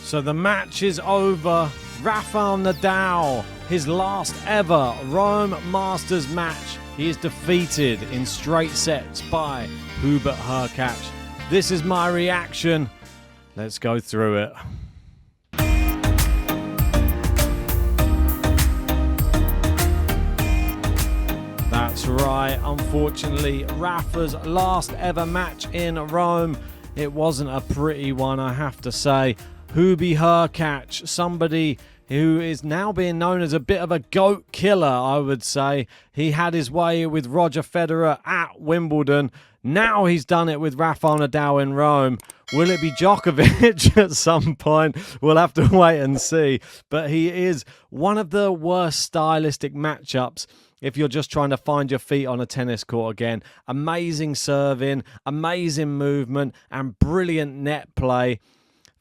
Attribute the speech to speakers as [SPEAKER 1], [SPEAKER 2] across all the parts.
[SPEAKER 1] So the match is over. Rafael Nadal, his last ever Rome Masters match. He is defeated in straight sets by Hurkacz. This is my reaction. Let's go through it. That's right. Unfortunately, Rafa's last ever match in Rome. It wasn't a pretty one, I have to say. Hurkacz, somebody who is now being known as a bit of a GOAT killer, I would say. He had his way with Roger Federer at Wimbledon. Now he's done it with Rafael Nadal in Rome. Will it be Djokovic at some point? We'll have to wait and see. But he is one of the worst stylistic matchups if you're just trying to find your feet on a tennis court again. Amazing serving, amazing movement, and brilliant net play.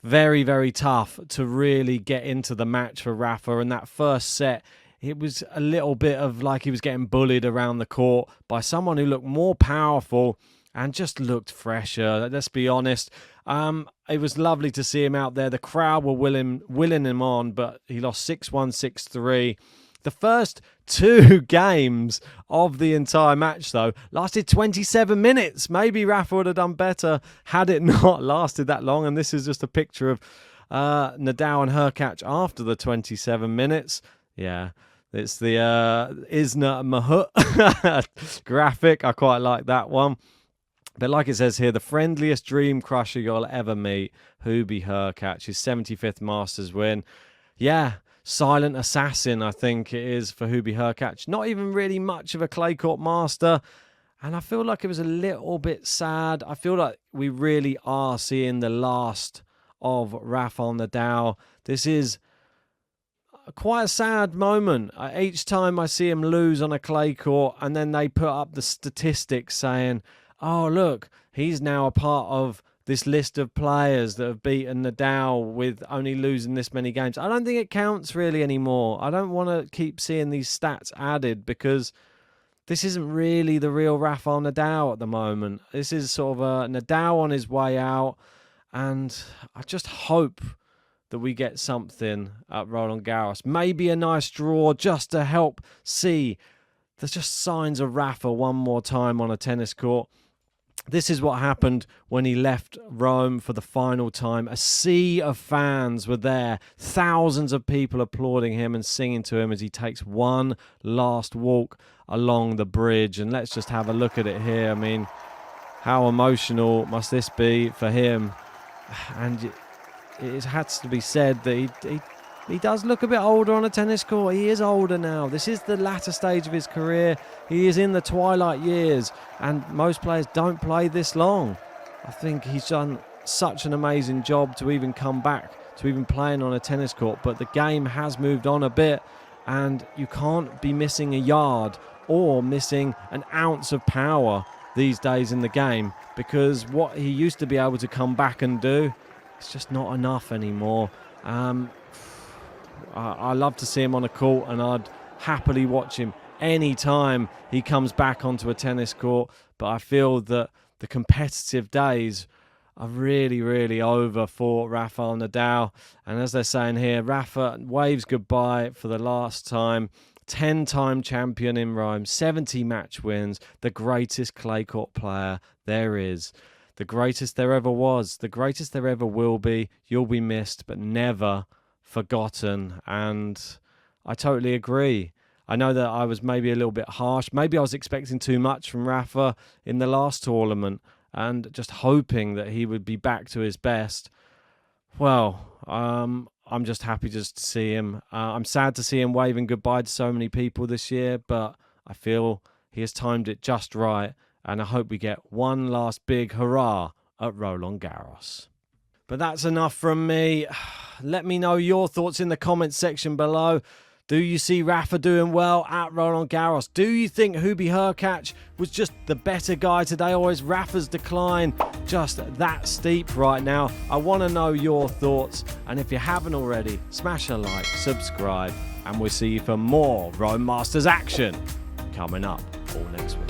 [SPEAKER 1] Very, very tough to really get into the match for Rafa. And that first set, it was a little bit of like he was getting bullied around the court by someone who looked more powerful and just looked fresher. Let's be honest. It was lovely to see him out there. The crowd were willing him on, but he lost 6-1, 6-3. The first two games of the entire match, though, lasted 27 minutes. Maybe Rafa would have done better had it not lasted that long. And this is just a picture of Nadal and Hurkacz after the 27 minutes. Yeah, it's the Isna Mahut graphic. I quite like that one. But like it says here, the friendliest dream crusher you'll ever meet, Hurkacz, his 75th Masters win. Yeah. Silent assassin, I think it is for Hurkacz. Not even really much of a clay court master. And I feel like it was a little bit sad. I feel like we really are seeing the last of Rafael Nadal. This is quite a sad moment. Each time I see him lose on a clay court and then they put up the statistics saying, oh, look, he's now a part of this list of players that have beaten Nadal with only losing this many games. I don't think it counts really anymore. I don't want to keep seeing these stats added because this isn't really the real Rafael Nadal at the moment. This is sort of a Nadal on his way out, and I just hope that we get something at Roland Garros. Maybe a nice draw just to help see there's just signs of Rafa one more time on a tennis court. This is what happened when he left Rome for the final time. A sea of fans were there. Thousands of people applauding him and singing to him as he takes one last walk along the bridge. And let's just have a look at it here. I mean, how emotional must this be for him? And it has to be said that he does look a bit older on a tennis court. He is older now. This is the latter stage of his career. He is in the twilight years, and most players don't play this long. I think he's done such an amazing job to even come back to even playing on a tennis court, but the game has moved on a bit, and you can't be missing a yard or missing an ounce of power these days in the game, because what he used to be able to come back and do, it's just not enough anymore. I love to see him on a court, and I'd happily watch him any time he comes back onto a tennis court. But I feel that the competitive days are really, really over for Rafael Nadal. And as they're saying here, Rafa waves goodbye for the last time. 10-time champion in Rome, 70 match wins, the greatest clay court player there is. The greatest there ever was, the greatest there ever will be. You'll be missed, but never forgotten. And I totally agree. I know that I was maybe a little bit harsh. Maybe I was expecting too much from Rafa in the last tournament and just hoping that he would be back to his best. Well, I'm just happy just to see him. I'm sad to see him waving goodbye to so many people this year, but I feel he has timed it just right, and I hope we get one last big hurrah at Roland Garros. But that's enough from me. Let me know your thoughts in the comments section below. Do you see Rafa doing well at Roland Garros? Do you think Hurkacz was just the better guy today, or is Rafa's decline just that steep right now? I want to know your thoughts, and if you haven't already, smash a like, subscribe, and we'll see you for more Rome Masters action coming up all next week.